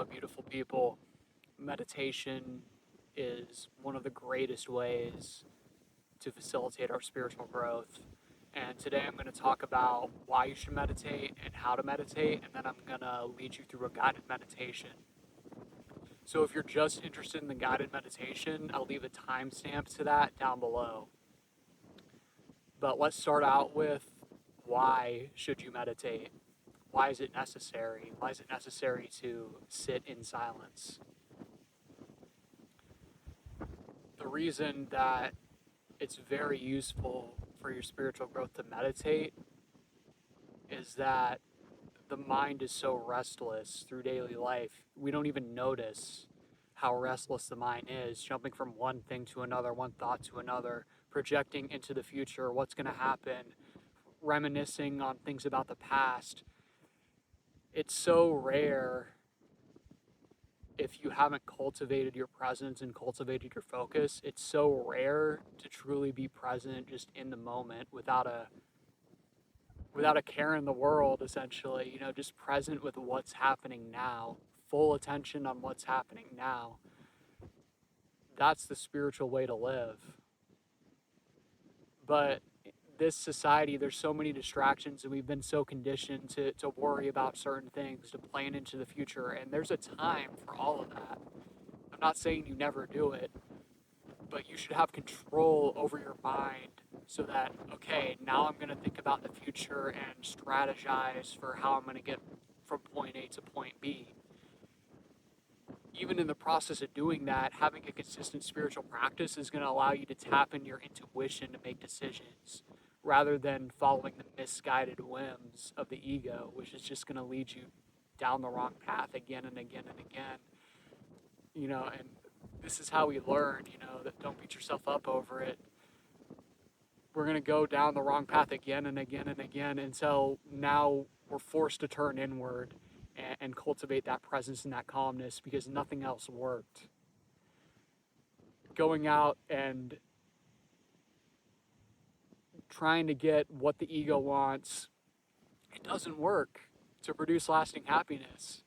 Hello, beautiful people. Meditation is one of the greatest ways to facilitate our spiritual growth. And today I'm going to talk about why you should meditate and how to meditate, and then I'm going to lead you through a guided meditation. So if you're just interested in the guided meditation, I'll leave a timestamp to that down below. But let's start out with why should you meditate? Why is it necessary? Why is it necessary to sit in silence? The reason that it's very useful for your spiritual growth to meditate is that the mind is so restless through daily life. We don't even notice how restless the mind is, jumping from one thing to another, one thought to another, projecting into the future, what's going to happen, reminiscing on things about the past. It's so rare if you haven't cultivated your presence and cultivated your focus. It's so rare to truly be present just in the moment without a care in the world, essentially, just present with what's happening now, full attention on what's happening now. That's the spiritual way to live. But this society, there's so many distractions, and we've been so conditioned to worry about certain things, to plan into the future, and there's a time for all of that. I'm not saying you never do it, but you should have control over your mind so that, okay, now I'm going to think about the future and strategize for how I'm going to get from point A to point B. Even in the process of doing that, having a consistent spiritual practice is going to allow you to tap into your intuition to make decisions rather than following the misguided whims of the ego, which is just going to lead you down the wrong path again and again and again. And this is how we learn, that don't beat yourself up over it. We're going to go down the wrong path again and again and again until now we're forced to turn inward and cultivate that presence and that calmness because nothing else worked. Going out and trying to get what the ego wants, it doesn't work to produce lasting happiness.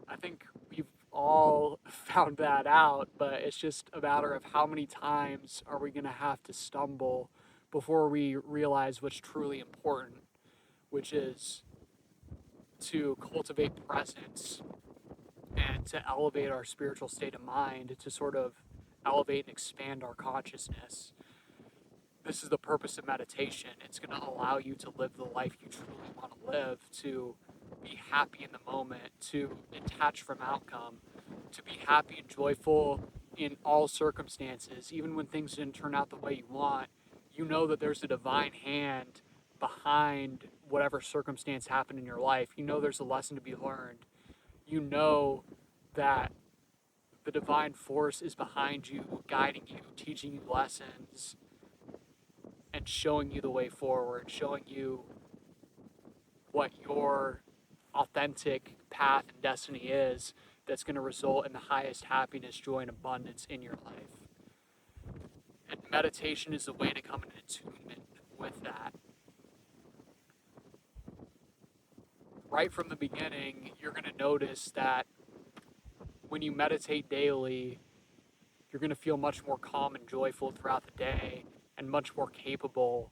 I think we've all found that out, but it's just a matter of how many times are we going to have to stumble before we realize what's truly important, which is to cultivate presence and to elevate our spiritual state of mind, to sort of elevate and expand our consciousness. This is the purpose of meditation. It's going to allow you to live the life you truly want to live, to be happy in the moment, to detach from outcome, to be happy and joyful in all circumstances. Even when things didn't turn out the way you want, you know that there's a divine hand behind whatever circumstance happened in your life. You know there's a lesson to be learned. You know that the divine force is behind you, guiding you, teaching you lessons, and showing you the way forward, showing you what your authentic path and destiny is that's going to result in the highest happiness, joy, and abundance in your life. And meditation is the way to come in attunement with that. Right from the beginning, you're going to notice that when you meditate daily, you're going to feel much more calm and joyful throughout the day and much more capable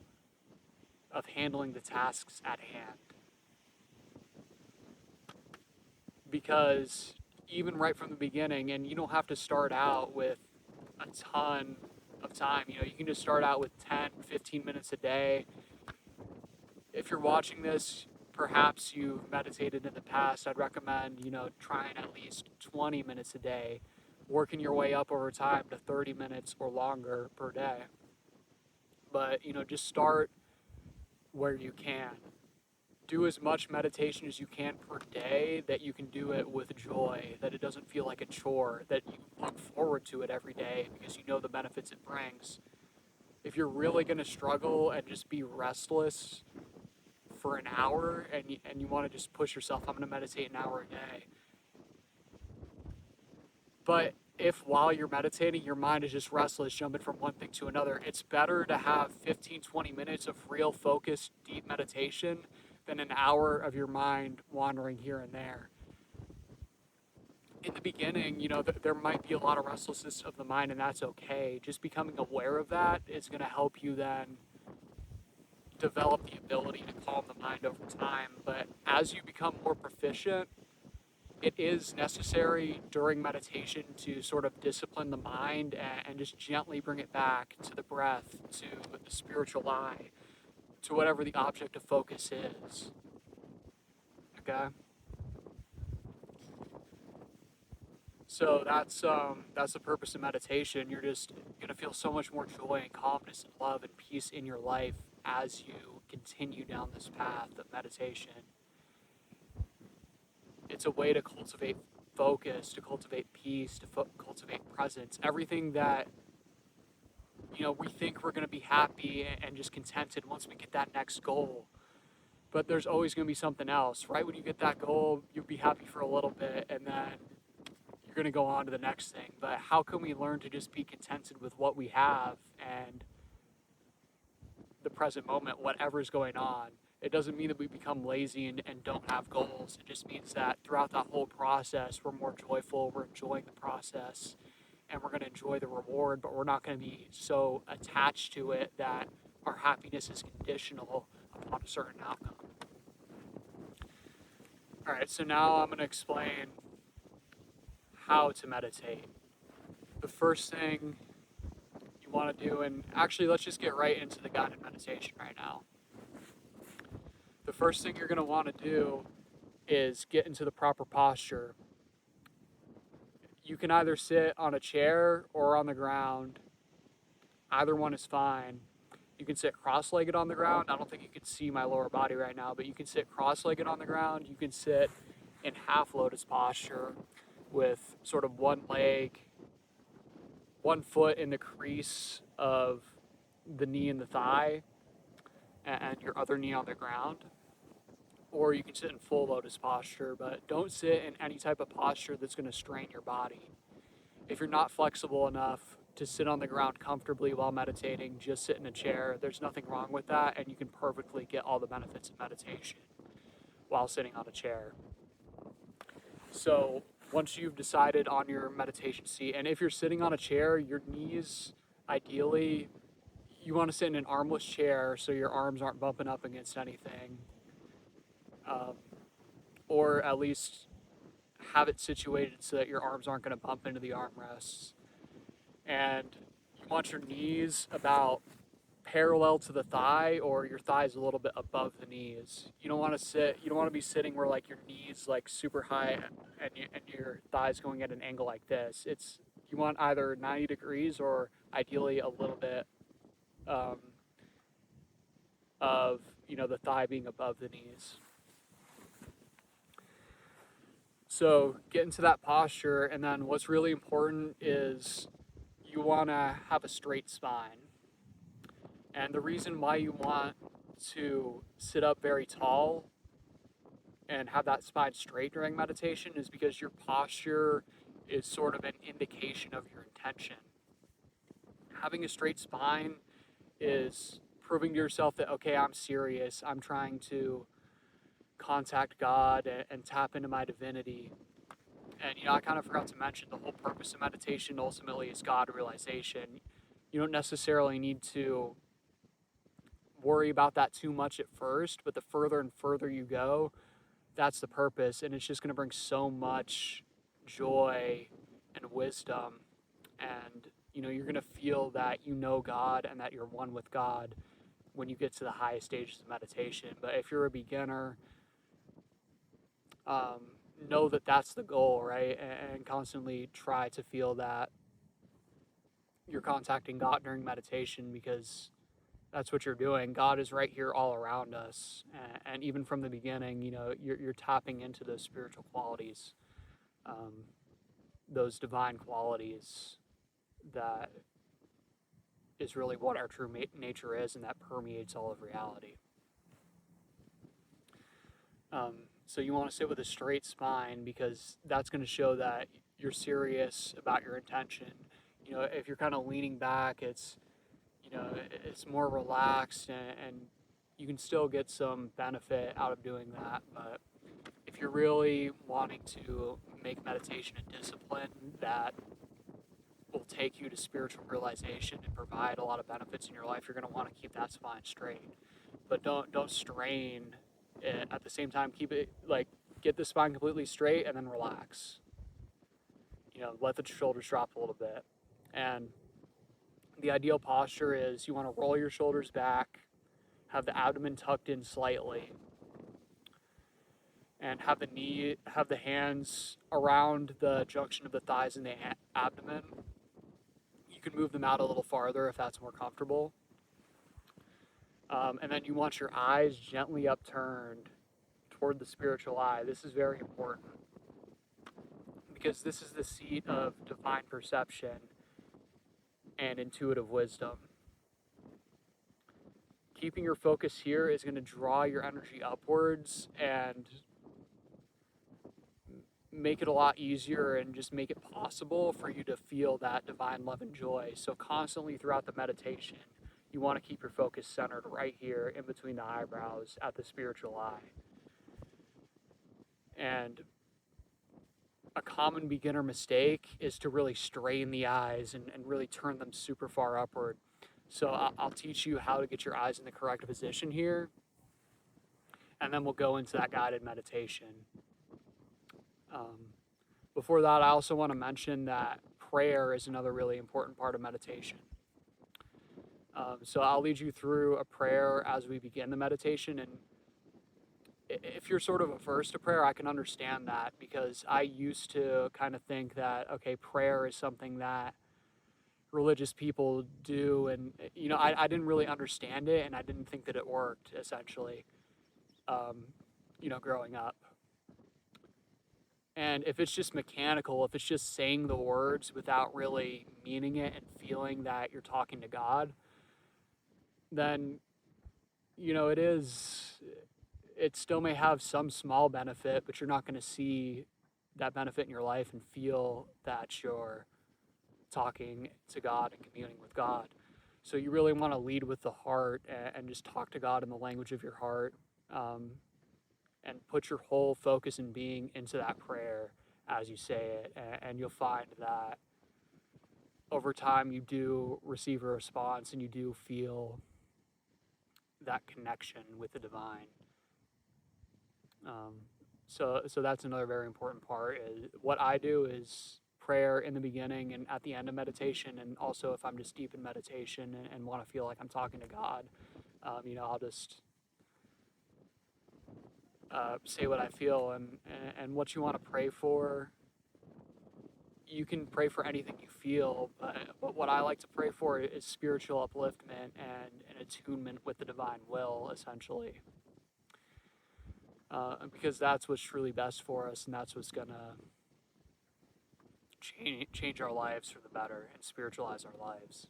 of handling the tasks at hand. Because even right from the beginning, and you don't have to start out with a ton of time, you can just start out with 10, 15 minutes a day. If you're watching this, perhaps you've meditated in the past. I'd recommend, trying at least 20 minutes a day, working your way up over time to 30 minutes or longer per day. But, just start where you can. Do as much meditation as you can per day, that you can do it with joy, that it doesn't feel like a chore, that you look forward to it every day because you know the benefits it brings. If you're really going to struggle and just be restless for an hour and you want to just push yourself, I'm going to meditate an hour a day. But if while you're meditating, your mind is just restless, jumping from one thing to another, it's better to have 15, 20 minutes of real focused, deep meditation than an hour of your mind wandering here and there. in the beginning, there might be a lot of restlessness of the mind, and that's okay. Just becoming aware of that is going to help you then develop the ability to calm the mind over time. But as you become more proficient, it is necessary during meditation to sort of discipline the mind and just gently bring it back to the breath, to the spiritual eye, to whatever the object of focus is. Okay? So that's the purpose of meditation. You're just gonna feel so much more joy and calmness and love and peace in your life as you continue down this path of meditation. It's a way to cultivate focus, to cultivate peace, to cultivate presence. Everything that we think we're gonna be happy and just contented once we get that next goal. But there's always gonna be something else. Right when you get that goal, you'll be happy for a little bit, and then you're going to go on to the next thing. But how can we learn to just be contented with what we have and the present moment, whatever's going on? It doesn't mean that we become lazy and don't have goals. It just means that throughout that whole process, we're more joyful, we're enjoying the process, and we're going to enjoy the reward, but we're not going to be so attached to it that our happiness is conditional upon a certain outcome. All right, so now I'm going to explain how to meditate. The first thing you want to do, and actually let's just get right into the guided meditation right now. The first thing you're going to want to do is get into the proper posture. You can either sit on a chair or on the ground. Either one is fine. You can sit cross-legged on the ground. I don't think you can see my lower body right now, but you can sit cross-legged on the ground. You can sit in half lotus posture with sort of one foot in the crease of the knee and the thigh, and your other knee on the ground. Or you can sit in full lotus posture, but don't sit in any type of posture that's going to strain your body. If you're not flexible enough to sit on the ground comfortably while meditating, just sit in a chair. There's nothing wrong with that, and you can perfectly get all the benefits of meditation while sitting on a chair. So once you've decided on your meditation seat, and if you're sitting on a chair, your knees, ideally, you want to sit in an armless chair so your arms aren't bumping up against anything. Or at least have it situated so that your arms aren't going to bump into the armrests. And you want your knees about parallel to the thigh, or your thighs a little bit above the knees. You don't want to be sitting where like your knees like super high and your thighs going at an angle like this. You want either 90 degrees or ideally a little bit of the thigh being above the knees. So get into that posture, and then what's really important is you want to have a straight spine. And the reason why you want to sit up very tall and have that spine straight during meditation is because your posture is sort of an indication of your intention. Having a straight spine is proving to yourself that, okay, I'm serious. I'm trying to contact God and tap into my divinity. And I kind of forgot to mention the whole purpose of meditation ultimately is God realization. You don't necessarily need to worry about that too much at first, but the further and further you go, that's the purpose, and it's just going to bring so much joy and wisdom, and you're going to feel that God and that you're one with God when you get to the highest stages of meditation. But if you're a beginner, know that that's the goal, right? And constantly try to feel that you're contacting God during meditation, because that's what you're doing. God is right here all around us. And even from the beginning, you're tapping into those spiritual qualities, those divine qualities that is really what our true nature is, and that permeates all of reality. So you want to sit with a straight spine, because that's going to show that you're serious about your intention. If you're kind of leaning back, it's more relaxed, and you can still get some benefit out of doing that. But if you're really wanting to make meditation a discipline that will take you to spiritual realization and provide a lot of benefits in your life, you're going to want to keep that spine straight. But don't strain it. At the same time, keep it like get the spine completely straight and then relax. Let the shoulders drop a little bit. And the ideal posture is you want to roll your shoulders back, have the abdomen tucked in slightly, and have the hands around the junction of the thighs and the abdomen. You can move them out a little farther if that's more comfortable. And then you want your eyes gently upturned toward the spiritual eye. This is very important because this is the seat of divine perception and intuitive wisdom. Keeping your focus here is going to draw your energy upwards and make it a lot easier and just make it possible for you to feel that divine love and joy. So constantly throughout the meditation, you want to keep your focus centered right here in between the eyebrows at the spiritual eye. And a common beginner mistake is to really strain the eyes and really turn them super far upward. So I'll teach you how to get your eyes in the correct position here, and then we'll go into that guided meditation. Before that, I also want to mention that prayer is another really important part of meditation. So I'll lead you through a prayer as we begin the meditation. And if you're sort of averse to prayer, I can understand that, because I used to kind of think that, okay, prayer is something that religious people do. And, I didn't really understand it, and I didn't think that it worked, essentially, growing up. And if it's just mechanical, if it's just saying the words without really meaning it and feeling that you're talking to God, then, it still may have some small benefit, but you're not going to see that benefit in your life and feel that you're talking to God and communing with God. So you really want to lead with the heart and just talk to God in the language of your heart. And put your whole focus and being into that prayer as you say it. And you'll find that over time you do receive a response and you do feel that connection with the divine. So that's another very important part. What I do is prayer in the beginning and at the end of meditation. And also if I'm just deep in meditation and want to feel like I'm talking to God, I'll just say what I feel and what you want to pray for. You can pray for anything you feel, but what I like to pray for is spiritual upliftment and an attunement with the divine will, essentially. Because that's what's truly best for us, and that's what's going to change our lives for the better and spiritualize our lives.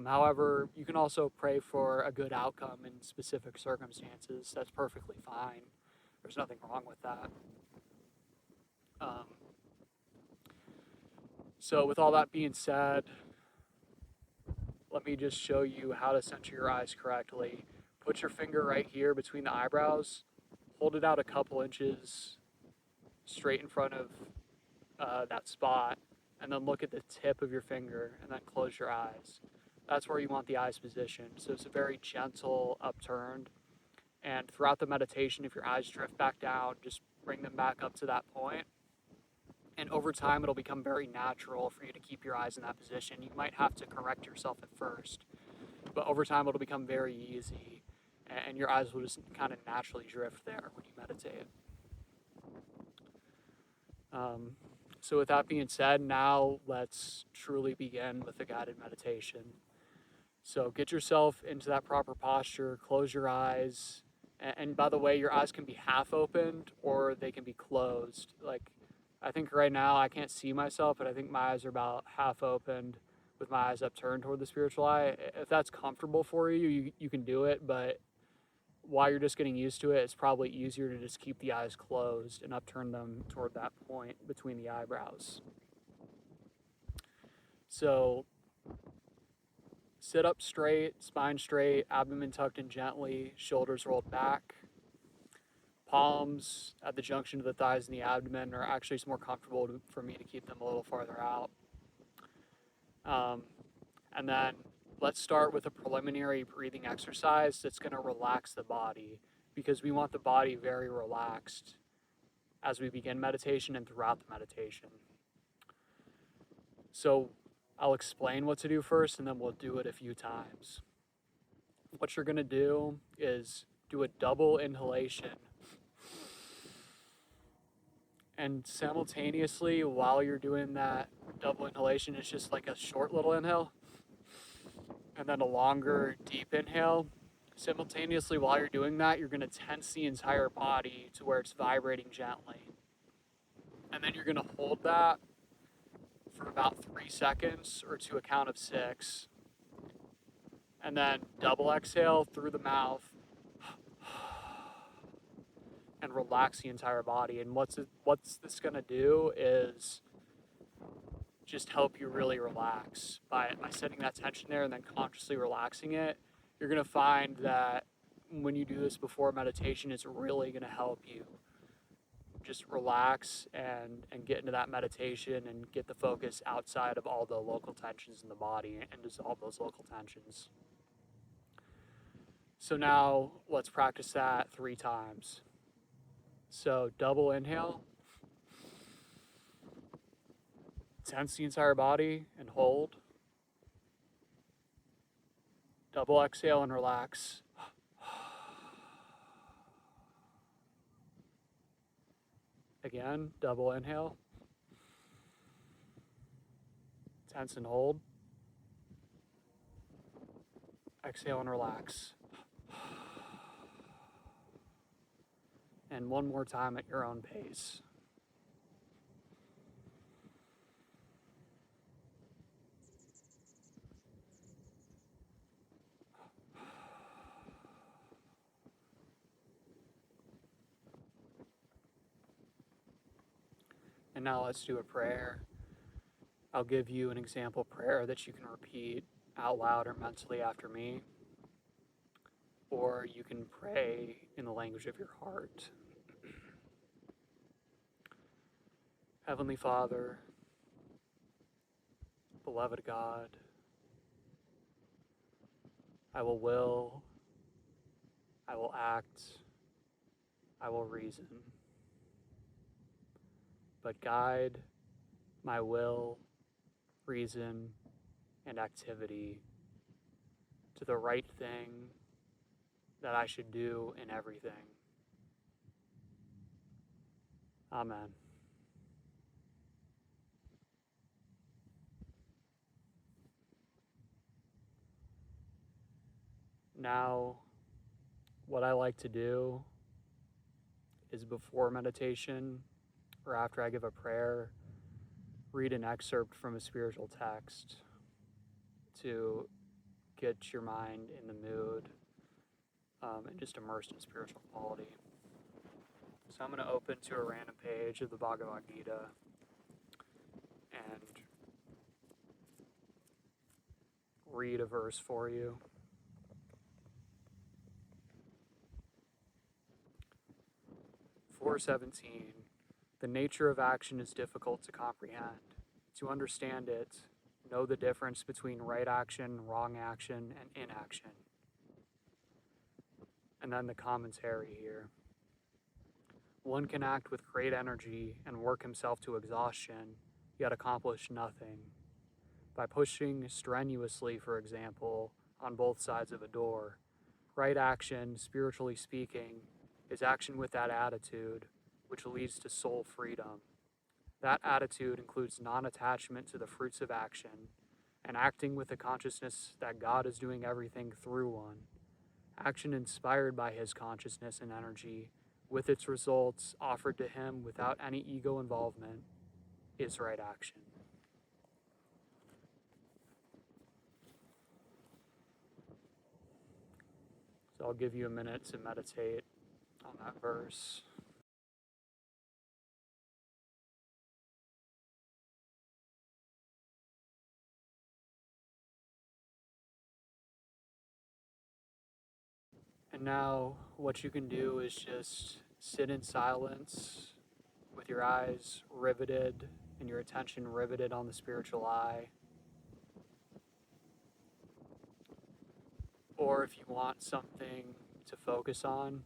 However, you can also pray for a good outcome in specific circumstances. That's perfectly fine. There's nothing wrong with that. So with all that being said, let me just show you how to center your eyes correctly. Put your finger right here between the eyebrows. Hold it out a couple inches straight in front of that spot, and then look at the tip of your finger, and then close your eyes. That's where you want the eyes positioned. So it's a very gentle upturned. And throughout the meditation, if your eyes drift back down, just bring them back up to that point. And over time, it'll become very natural for you to keep your eyes in that position. You might have to correct yourself at first, but over time, it'll become very easy, and your eyes will just kind of naturally drift there when you meditate. So with that being said, now let's truly begin with the guided meditation. So get yourself into that proper posture, close your eyes, and by the way, your eyes can be half opened or they can be closed. Like, I think right now I can't see myself, but I think my eyes are about half opened with my eyes upturned toward the spiritual eye. If that's comfortable for you, you can do it, but while you're just getting used to it, it's probably easier to just keep the eyes closed and upturn them toward that point between the eyebrows. So sit up straight, spine straight, abdomen tucked in gently, shoulders rolled back. palms at the junction of the thighs and the abdomen are actually it's more comfortable for me to keep them a little farther out. And then let's start with a preliminary breathing exercise that's going to relax the body, because we want the body very relaxed as we begin meditation and throughout the meditation. So I'll explain what to do first, and then we'll do it a few times. What you're going to do is do a double inhalation. And simultaneously, while you're doing that double inhalation, it's just like a short little inhale, and then a longer, deep inhale. Simultaneously, while you're doing that, you're going to tense the entire body to where it's vibrating gently. And then you're going to hold that for about 3 seconds or to a count of 6. And then double exhale through the mouth and relax the entire body. And what's this going to do is just help you really relax by setting that tension there and then consciously relaxing it. You're going to find that when you do this before meditation, it's really going to help you just relax and get into that meditation and get the focus outside of all the local tensions in the body and dissolve those local tensions. So now let's practice that 3 times. So double inhale, tense the entire body and hold. Double exhale and relax. Again, double inhale. Tense and hold. Exhale and relax. And one more time at your own pace. And now let's do a prayer. I'll give you an example prayer that you can repeat out loud or mentally after me, or you can pray in the language of your heart. Heavenly Father, beloved God, I will, I will act, I will reason, but guide my will, reason, and activity to the right thing that I should do in everything. Amen. Now, what I like to do is before meditation or after I give a prayer, read an excerpt from a spiritual text to get your mind in the mood and just immersed in spiritual quality. So I'm going to open to a random page of the Bhagavad Gita and read a verse for you. 4:17. The nature of action is difficult to comprehend. To understand it, know the difference between right action, wrong action, and inaction. And then the commentary here. One can act with great energy and work himself to exhaustion, yet accomplish nothing. By pushing strenuously, for example, on both sides of a door, right action, spiritually speaking, is action with that attitude, which leads to soul freedom. That attitude includes non-attachment to the fruits of action and acting with the consciousness that God is doing everything through one. Action inspired by his consciousness and energy, with its results offered to him without any ego involvement, is right action. So I'll give you a minute to meditate on that verse. And now what you can do is just sit in silence with your eyes riveted and your attention riveted on the spiritual eye. Or if you want something to focus on,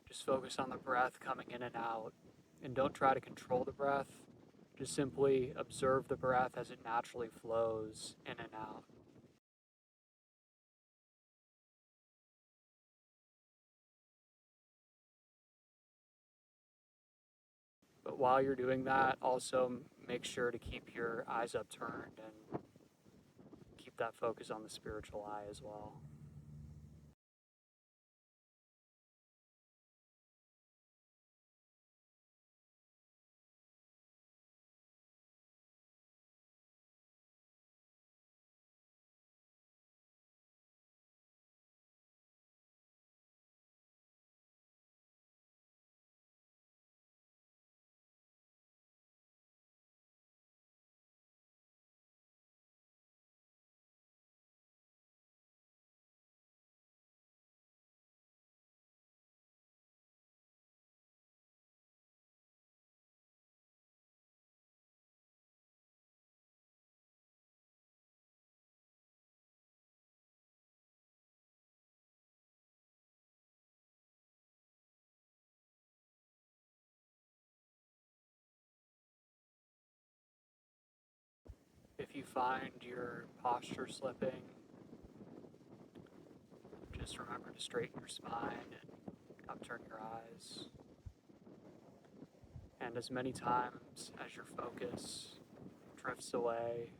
just focus on the breath coming in and out. And don't try to control the breath. Just simply observe the breath as it naturally flows in and out. But while you're doing that, also make sure to keep your eyes upturned and keep that focus on the spiritual eye as well. If you find your posture slipping, just remember to straighten your spine and upturn your eyes. And as many times as your focus drifts away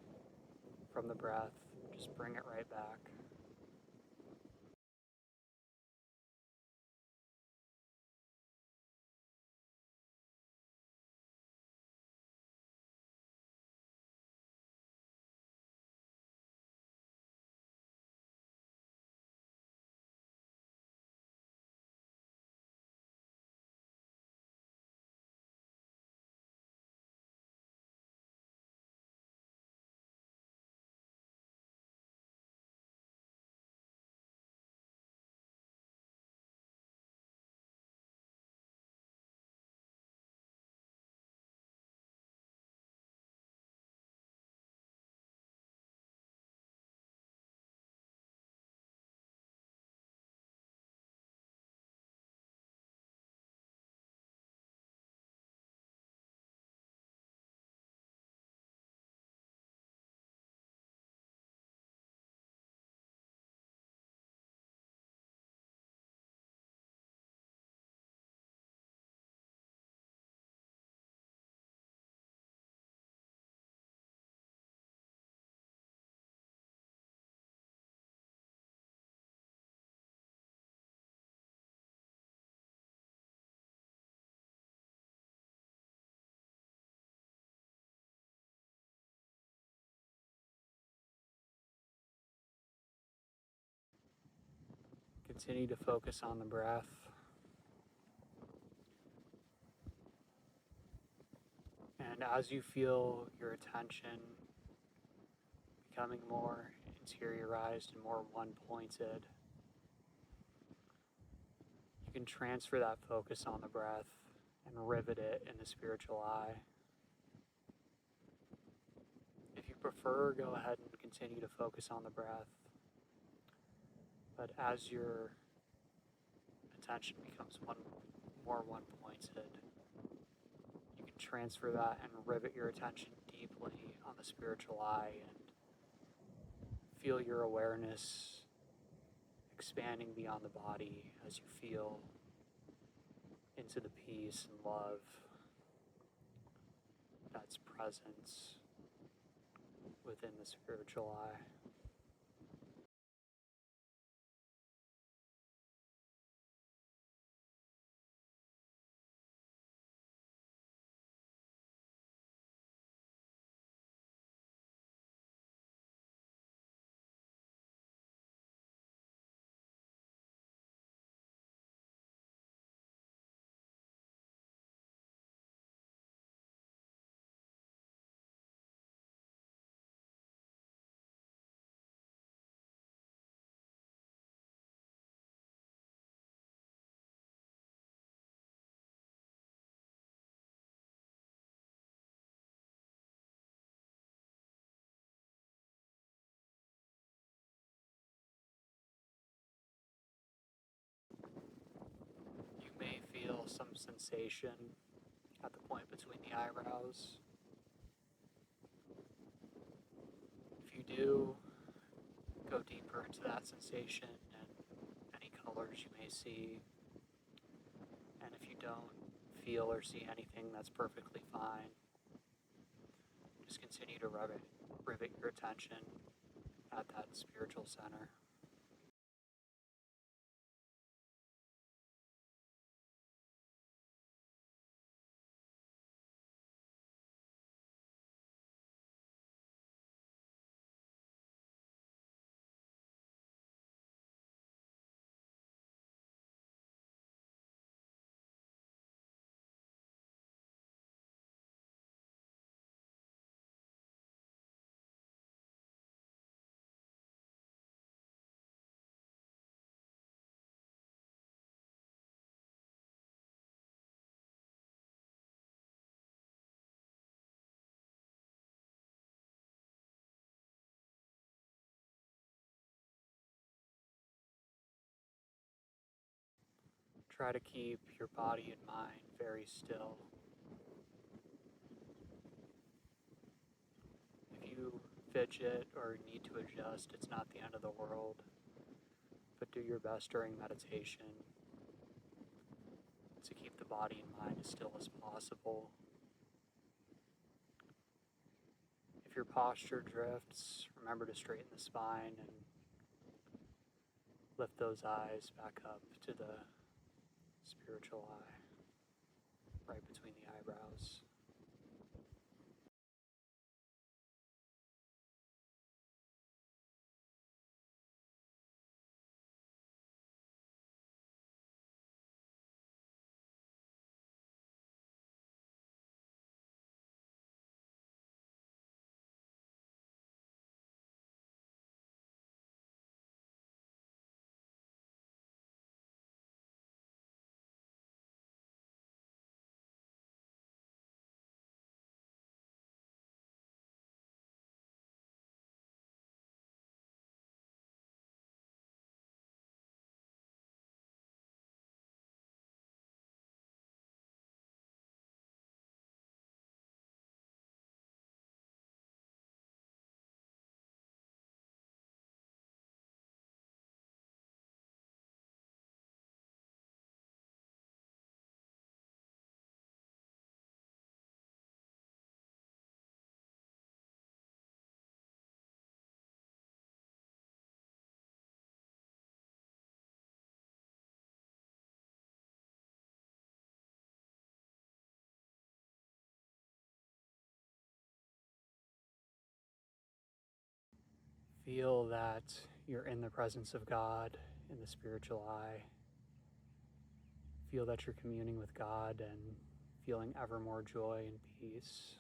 from the breath, just bring it right back. Continue to focus on the breath. And as you feel your attention becoming more interiorized and more one-pointed, you can transfer that focus on the breath and rivet it in the spiritual eye. If you prefer, go ahead and continue to focus on the breath. But as your attention becomes more one-pointed, you can transfer that and rivet your attention deeply on the spiritual eye and feel your awareness expanding beyond the body as you feel into the peace and love that's present within the spiritual eye. feel some sensation at the point between the eyebrows. If you do, go deeper into that sensation and any colors you may see. And if you don't feel or see anything, that's perfectly fine. Just continue to rivet your attention at that spiritual center. Try to keep your body and mind very still. If you fidget or need to adjust, it's not the end of the world. But do your best during meditation to keep the body and mind as still as possible. If your posture drifts, remember to straighten the spine and lift those eyes back up to the spiritual eye, right between the eyebrows. Feel that you're in the presence of God in the spiritual eye. Feel that you're communing with God and feeling ever more joy and peace.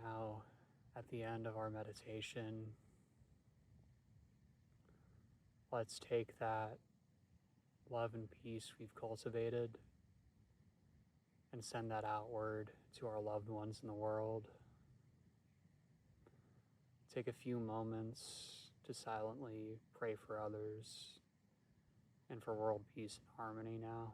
Now, at the end of our meditation, let's take that love and peace we've cultivated and send that outward to our loved ones in the world. Take a few moments to silently pray for others and for world peace and harmony now.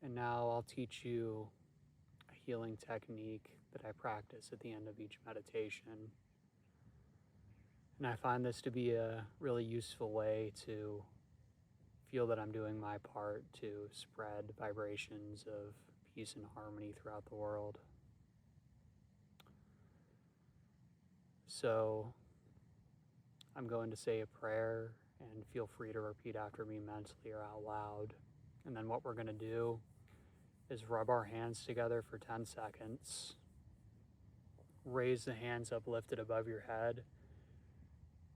And now I'll teach you a healing technique that I practice at the end of each meditation. And I find this to be a really useful way to feel that I'm doing my part to spread vibrations of peace and harmony throughout the world. So I'm going to say a prayer, and feel free to repeat after me mentally or out loud. And then what we're going to do is rub our hands together for 10 seconds. Raise the hands up lifted above your head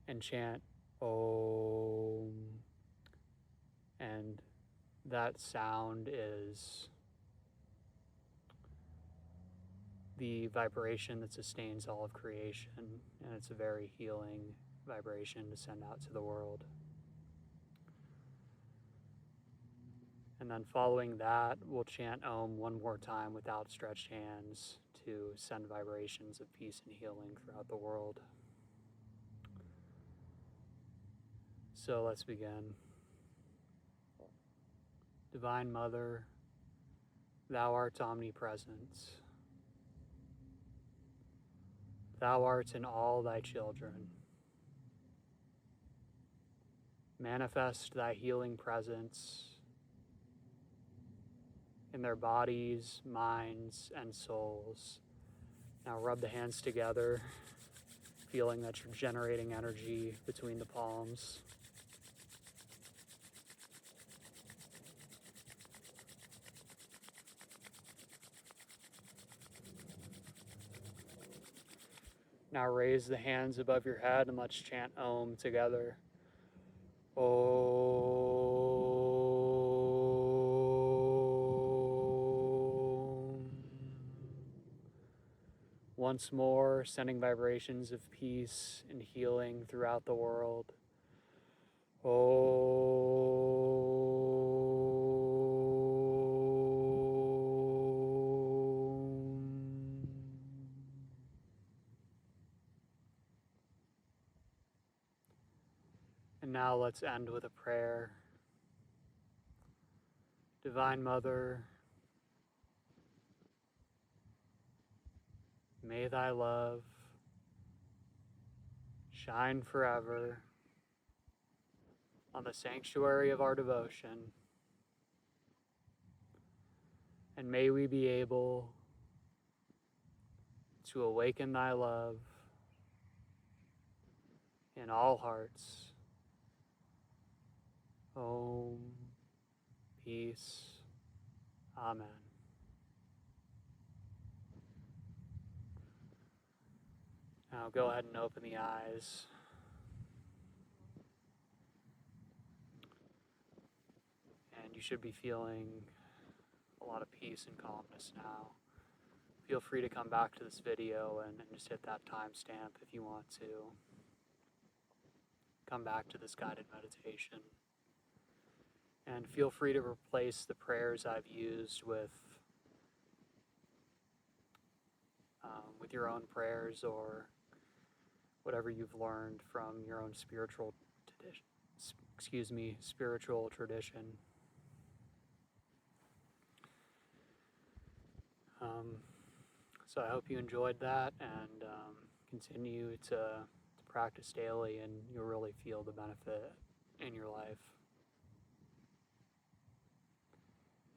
and chant Om. And that sound is the vibration that sustains all of creation, and it's a very healing vibration to send out to the world. And then following that, we'll chant Om one more time with outstretched hands to send vibrations of peace and healing throughout the world. So let's begin. Divine Mother, Thou art omnipresent. Thou art in all Thy children. Manifest Thy healing presence in their bodies, minds, and souls. Now rub the hands together, feeling that you're generating energy between the palms. Now raise the hands above your head and let's chant Om together. Om. Once more, sending vibrations of peace and healing throughout the world. Om. And now let's end with a prayer. Divine Mother, may Thy love shine forever on the sanctuary of our devotion, and may we be able to awaken Thy love in all hearts. Om. Peace. Amen. Now go ahead and open the eyes. And you should be feeling a lot of peace and calmness now. Feel free to come back to this video and just hit that timestamp if you want to. Come back to this guided meditation. And feel free to replace the prayers I've used with your own prayers or whatever you've learned from your own spiritual tradition. So I hope you enjoyed that, and continue to practice daily, and you'll really feel the benefit in your life.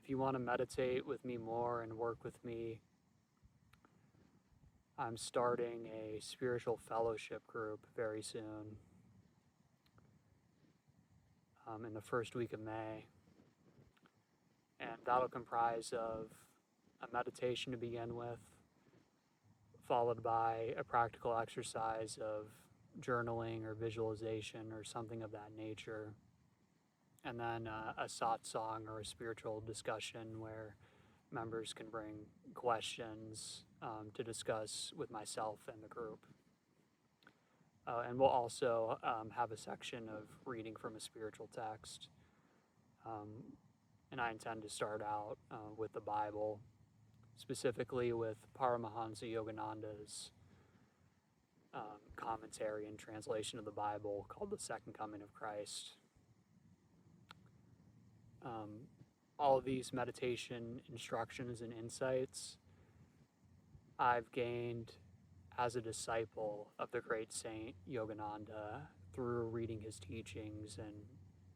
If you want to meditate with me more and work with me, I'm starting a spiritual fellowship group very soon, in the first week of May. And that'll comprise of a meditation to begin with, followed by a practical exercise of journaling or visualization or something of that nature. And then a satsang or a spiritual discussion where members can bring questions to discuss with myself and the group. And we'll also have a section of reading from a spiritual text. And I intend to start out with the Bible, specifically with Paramahansa Yogananda's commentary and translation of the Bible called The Second Coming of Christ. All of these meditation instructions and insights I've gained as a disciple of the great saint Yogananda through reading his teachings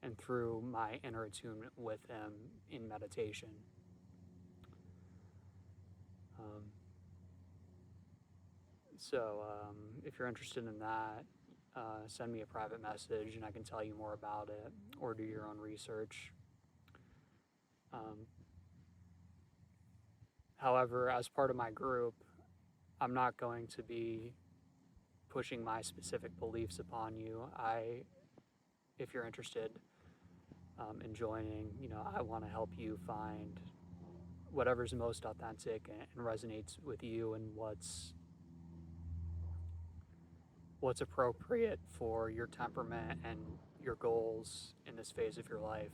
and through my inner attunement with him in meditation. So if you're interested in that, send me a private message and I can tell you more about it, or do your own research. However, as part of my group, I'm not going to be pushing my specific beliefs upon you. If you're interested in joining, I want to help you find whatever's most authentic and resonates with you, and what's appropriate for your temperament and your goals in this phase of your life.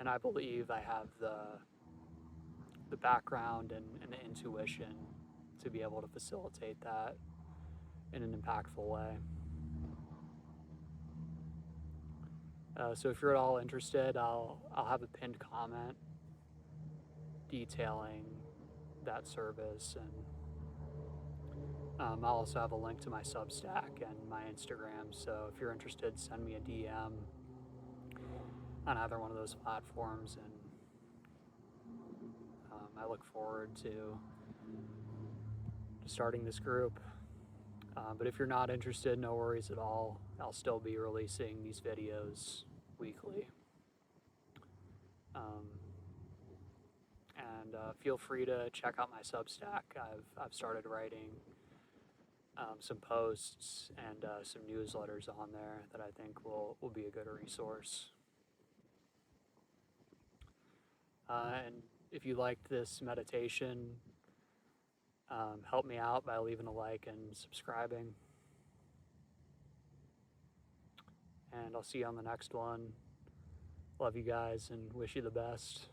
And I believe I have the background and the intuition to be able to facilitate that in an impactful way. So if you're at all interested, I'll have a pinned comment detailing that service, and I'll also have a link to my Substack and my Instagram. So if you're interested, send me a DM on either one of those platforms, and I look forward to starting this group. But if you're not interested, no worries at all. I'll still be releasing these videos weekly. And feel free to check out my Substack. I've started writing some posts and some newsletters on there that I think will be a good resource. And if you liked this meditation, help me out by leaving a like and subscribing. And I'll see you on the next one. Love you guys and wish you the best.